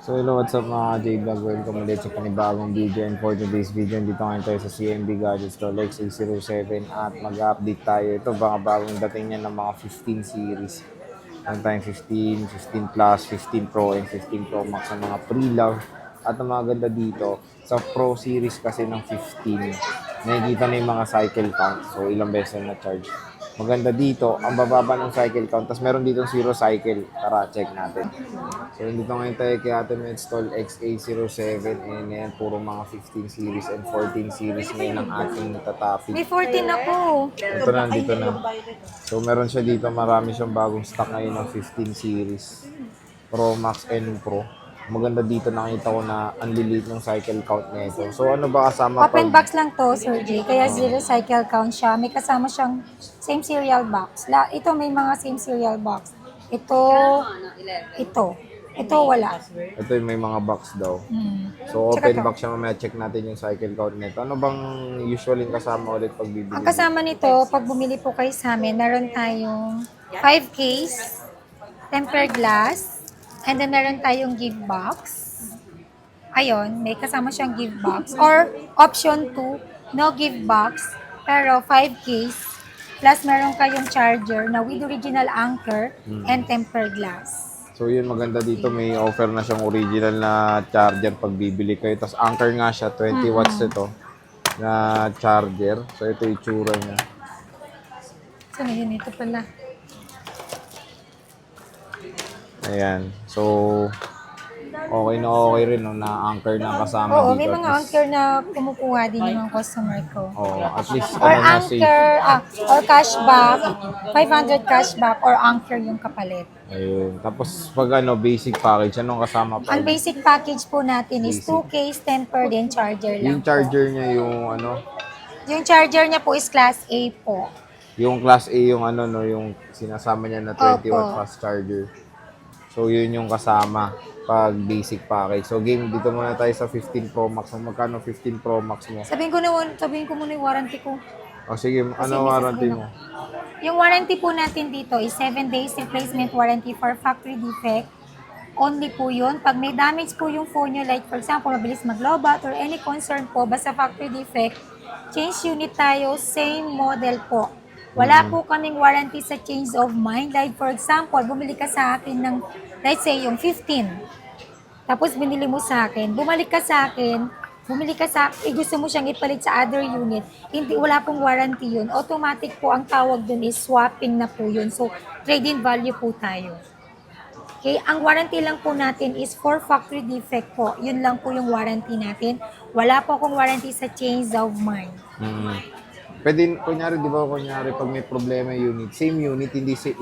So hello, what's up mga J-Vlog? Welcome ulit sa panibagong video, and for today's video, dito ngayon tayo sa CMB Gadgets Rolex A07 at mag-update tayo. Ito baka bagong dating niya ng mga 15 series. Meron tayong 15, 15 Plus, 15 Pro, and 15 Pro Max ang mga pre-love. At ang mga ganda dito, sa Pro series kasi ng 15, nakikita na yung mga cycle count. So ilang beses na charge. Maganda dito, ang bababa ng cycle count. Tapos meron dito zero cycle. Tara, check natin. So, dito ngayon tayo kay Ate Medstall XA07 and yan, puro mga 15 series and 14 series ngayon ang ating tatapik. May 14 ako. Ito na, dito na. So, meron siya dito, marami siyang bagong stock ngayon ng 15 series. Pro Max and Pro. Maganda dito, nakita ko na ang lilit ng cycle count nito. So, ano ba kasama Open box lang to, Sir J. Kaya zero cycle count siya. May kasama siyang same serial box. Ito may mga same serial box. Ito wala. Ito yung may mga box daw. So, Tsaka open to. box siya. Mamaya check natin yung cycle count nito. Ano bang usually kasama ulit pag bibili? Ang kasama nito, pag bumili po kayo sa amin, meron tayong 5 case, tempered glass, and then meron tayong give box. Ayun, may kasama siyang give box. Or option 2, no give box, pero 5 case, plus meron kayong charger na with original anchor and tempered glass. So yun, maganda dito, may offer na siyang original na charger pag bibili kayo. Tapos anchor nga siya, 20 watts ito na charger. So ito yung itsura niya. So, yun, ito pala. Ayan. So, okay na okay rin no, na anchor na kasama Oo, dito. may At mga least, anchor na kumukuha din yung mga customer ko. at least Or ano na safe. anchor, or cashback, 500 cashback, or anchor yung kapalit. Ayun. Tapos pag basic package, anong kasama pa? Ang basic package po natin is 2 case, tempered, and charger lang Yung charger niya yung Yung charger niya po is class A po. yung class A yung no, yung sinasama niya na 20 Opo. watt fast charger. So, yun yung kasama pag basic package. So, game, dito muna tayo sa 15 Pro Max. So, magkano 15 Pro Max mo? Sabihin ko muna yung warranty ko. O, sige, Kasi ano may warranty sasabihin mo? Yung warranty po natin dito is 7 days replacement warranty for factory defect. Only po yun. Pag may damage po yung phone nyo, like for example, mabilis mag-lobat or any concern po, basta factory defect, change unit tayo, same model po. Wala po kaming warranty sa change of mind. Like for example, bumili ka sa akin ng, let's say, yung 15. Tapos binili mo sa akin, bumili ka sa, gusto mo siyang ipalit sa other unit, hindi, wala pong warranty yun. Automatic po ang tawag dun is swapping na po yun. So, trade-in value po tayo. Okay, ang warranty lang po natin is for factory defect po. Yun lang po yung warranty natin. Wala po akong warranty sa change of mind. Pwede, kunyari, di ba, pag may problema yung unit, same unit, hindi Same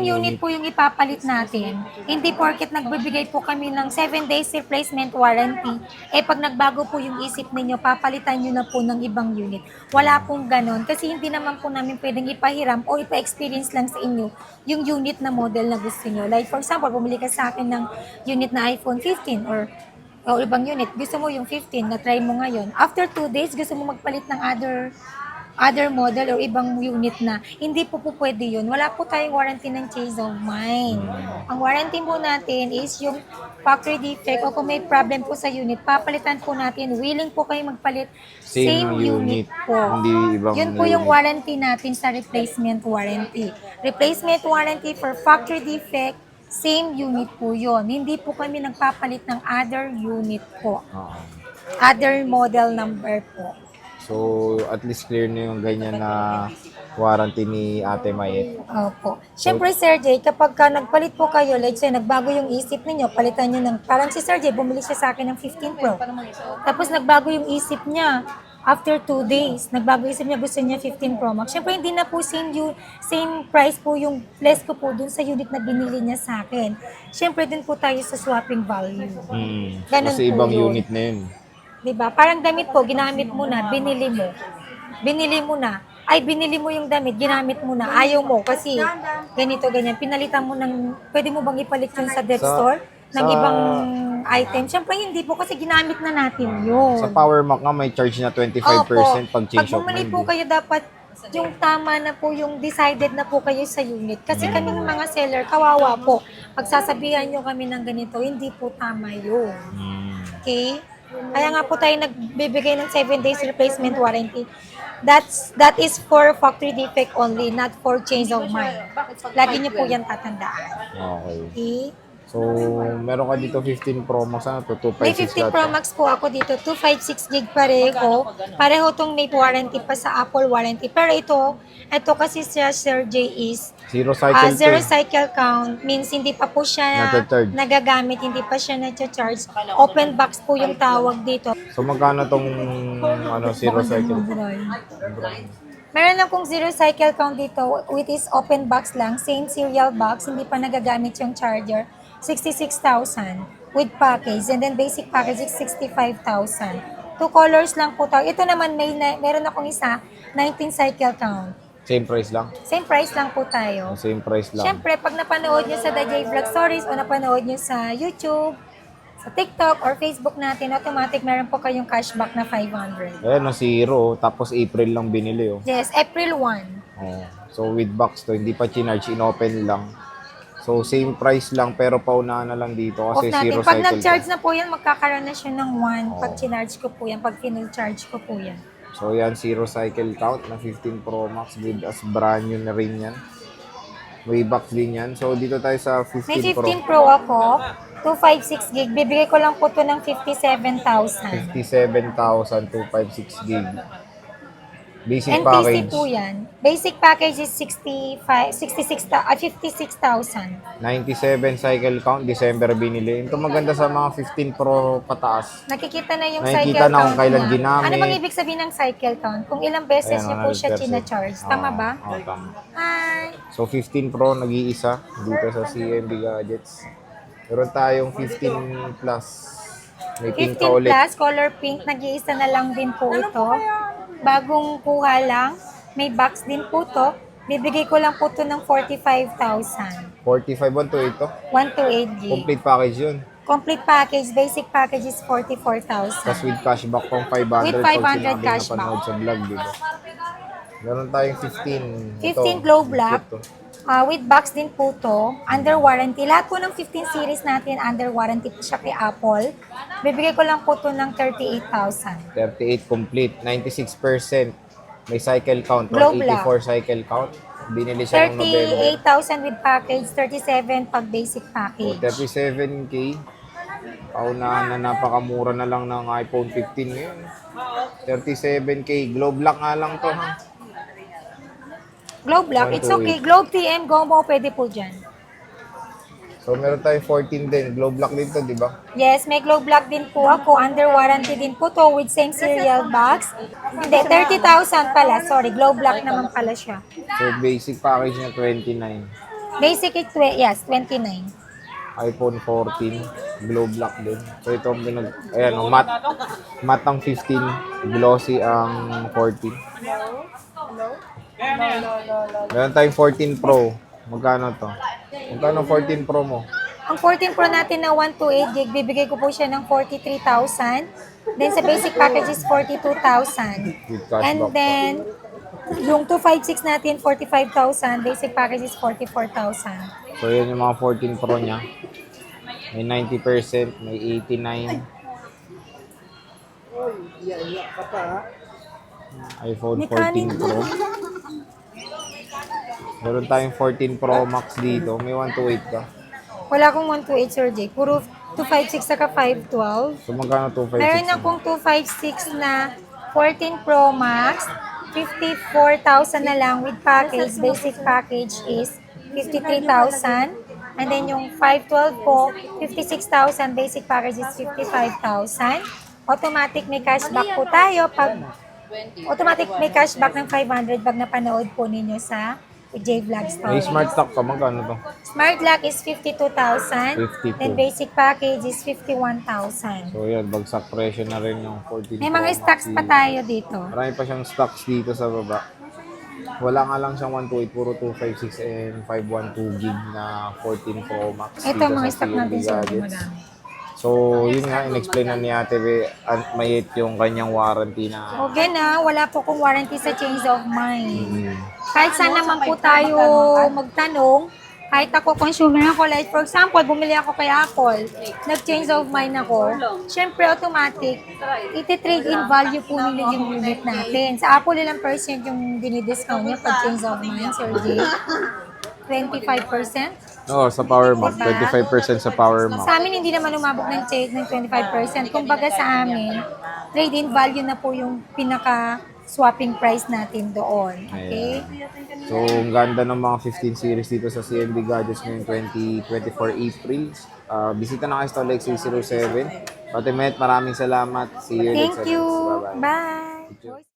ibang unit po yung ipapalit natin. Hindi porket nagbibigay po kami ng 7 days replacement warranty, pag nagbago po yung isip ninyo, papalitan nyo na po ng ibang unit. Wala pong ganon. Kasi hindi naman po namin pwedeng ipahiram o ipa-experience lang sa inyo yung unit na model na gusto nyo. Like for example, bumili ka sa akin ng unit na iPhone 15 or ibang unit. Gusto mo yung 15 na try mo ngayon. After 2 days, gusto mo magpalit ng other model o ibang unit na, hindi po pwede yun. Wala po tayong warranty ng change of mind. Ang warranty po natin is yung factory defect o kung may problem po sa unit, papalitan po natin. Willing po kayo magpalit. Same unit. po. Hindi ibang Yun po yung unit. warranty natin sa replacement warranty. Replacement warranty for factory defect, same unit po yun. Hindi po kami nagpapalit ng other unit po. Oo. Other model number po. So, at least clear na yung ganyan na warranty ni Ate Mayet. Opo. Siyempre, Sir Jay, kapag nagpalit po kayo, let's say, nagbago yung isip ninyo, palitan nyo ng, parang si Sir Jay, bumili siya sa akin ng 15 Pro. Tapos nagbago yung isip niya, after 2 days, nagbago isip niya, gusto niya 15 Pro Max. Siyempre, hindi na po same price po yung less ko po dun sa unit na binili niya sa akin. Siyempre, din po tayo sa swapping value. Ganun Kasi po ibang yun. unit na yun. Diba? Parang damit po, ginamit mo na, binili mo. Binili mo na. Ay, binili mo yung damit, ginamit mo na. Ayaw mo kasi ganito, ganyan. Pinalitan mo ng, pwede mo bang ipalit yun sa debt store? Ng ibang item? Siyempre hindi po kasi ginamit na natin yun. Sa Power Mac nga may charge na 25% pag change Pag of bumili mind. po kayo, dapat yung tama na po, yung decided na po kayo sa unit. Kasi kaming mga seller, kawawa po. Pagsasabihan nyo kami ng ganito, hindi po tama yun. Okay? Kaya nga po tayo nagbibigay ng 7 days replacement warranty. That is for factory defect only, not for change of mind. Lagi niyo po yan tatandaan. Okay. Okay? So, meron ka dito 15 Pro Max, ano to? May 15 256 Pro Max po ako dito, 256 gig pareho. Pareho tong may warranty pa sa Apple warranty. Pero ito kasi siya, Sir J, is Zero cycle zero to. cycle count. Means hindi pa po siya Nata-charge. nagagamit, hindi pa siya na-charge. Open box po yung tawag dito. So, magkano tong zero cycle? Meron akong zero cycle count dito, which is open box lang, same serial box, hindi pa nagagamit yung charger. 66,000 with package, and then basic package is 65,000. 2 colors lang po tayo. Ito naman, meron akong isa, 19 cycle count. Same price lang? Same price lang po tayo. Same price lang. Siyempre, pag napanood nyo sa The J Vlog Stories o napanood nyo sa YouTube, sa TikTok or Facebook natin, automatic meron po kayong cashback na 500. Ayan, zero. Tapos April lang binili, oh. Yes, April 1. Oh. So, with box to, hindi pa chinarge, in-open lang. So, same price lang, pero paunahan na lang dito Off kasi natin. zero Pag cycle nag-charge to. na po yan, magkakaroon na siya ng 1. Pag Oo. chinarge ko po yan, pag charge ko po yan. So, yan, zero cycle count na 15 Pro Max with as brand new na rin yan. Way back din yan. So, dito tayo sa 15 May 15 Pro. Pro ako, 256 gig. Bibigay ko lang po to ng 57,000. 57,000, 256 gig. Basic NTC package. po yan. Basic package is 56,000. 97 cycle count, December binili. Ito maganda sa mga 15 Pro pataas. Nakikita na yung Nakikita cycle na count kung kailan niya. ginamit. Ano bang ibig sabihin ng cycle count? Kung ilang beses niyo po siya 100%. china-charge. Tama ba? Oo, tama. Hi! So, 15 Pro, nag-iisa dito sa CMB Gadgets. Meron tayong 15 Plus. May pink ka 15 ulit. plus, color pink, nag-iisa na lang din po ito. Bagong kuha lang. May box din po to. Bibigay ko lang po to ng 45,000. 45 to ito. 128 gig. Complete package yun. Complete package, basic package is 44,000. Tapos with cashback pang 500. With 500 pag sinabi cashback. napanood sa vlog, diba? Meron tayong 15. 15 glow black. Ito. With box din po to, under warranty. Lahat po ng 15 series natin, under warranty po siya kay Apple. Bibigay ko lang po to ng 38,000. 38 complete. 96%. May cycle count. Glow 184 cycle count. Binili siya ng November. 38,000 with package, 37 pag basic O, package. 37K. Paunahan na napakamura na lang ng iPhone 15 ngayon. 37K. Glow black nga lang to, ha? Globe Black, it's okay. Globe TM, Gomo, pwede po dyan. So, meron tayong 14 din. Glow black din to, di ba? Yes, may Globe Black din po ako. Under warranty din po to with same serial box. Hindi, 30,000 pala. Sorry, Globe Black naman pala siya. So, basic package niya 29. Basic is, yes, 29. iPhone 14. Glow black din. So, ito ang ayan, matte ang 15. Glossy ang 14. Meron tayong 14 Pro. Magkano to? Magkano 14 Pro mo? Ang 14 Pro natin na 128 gig, bibigay ko po siya ng 43,000. Then sa basic package is 42,000. With cashback. And then, yung 256 natin, 45,000. Basic package is 44,000. So, yun yung mga 14 Pro niya. May 90%, may 89. iPhone 14 Pro. Meron tayong 14 Pro Max dito. May 128 ka. Wala akong 128, Sir Jake. Puro 256 saka 512. So, magkano 256? Meron akong 256 na 14 Pro Max. 54,000 na lang with package. Basic package is 53,000. And then yung 512 po, 56,000. Basic package is 55,000. Automatic may cashback po tayo pag automatic may cashback ng 500 pag napanood po ninyo sa J Vlog May Story. smart lock ka. Magkano to? Smart lock is 52,000. 52. Then basic package is 51,000. So, yan. Bagsak presyo na rin yung 14 May Pro mga Max stocks pa dito. tayo dito. Marami pa siyang stocks dito sa baba. Wala nga lang siyang 128, puro 256 and 512 gig na 14 Pro Max. Ito dito mga sa stock CMB natin sa Gadgets. madami. So, yun nga, in-explain na ni Ate Be, mayit yung kanyang warranty na. Okay na, wala po kong warranty sa change of mind. Mm, Kahit saan naman po tayo magtanong, kahit ako consumer ako, like for example, bumili ako kay Apple, nag-change of mind ako, syempre automatic, iti-trade in value po nila yung unit natin. Sa Apple, ilang percent yung dinidiscount niya pag change of mind, Sir Jay? 25%? Oo, sa Power Mac. 25% sa Power Mac. Sa amin, hindi naman umabot ng change ng 25%. Kumbaga sa amin, trade-in value na po yung pinaka-swapping price natin doon. Okay? So, ang ganda ng mga 15 series dito sa CMB Gadgets ngayong 2024 April. Bisita na kayo sa Lex 607. Ate Met, maraming salamat. See you Thank next you. Bye-bye. Bye.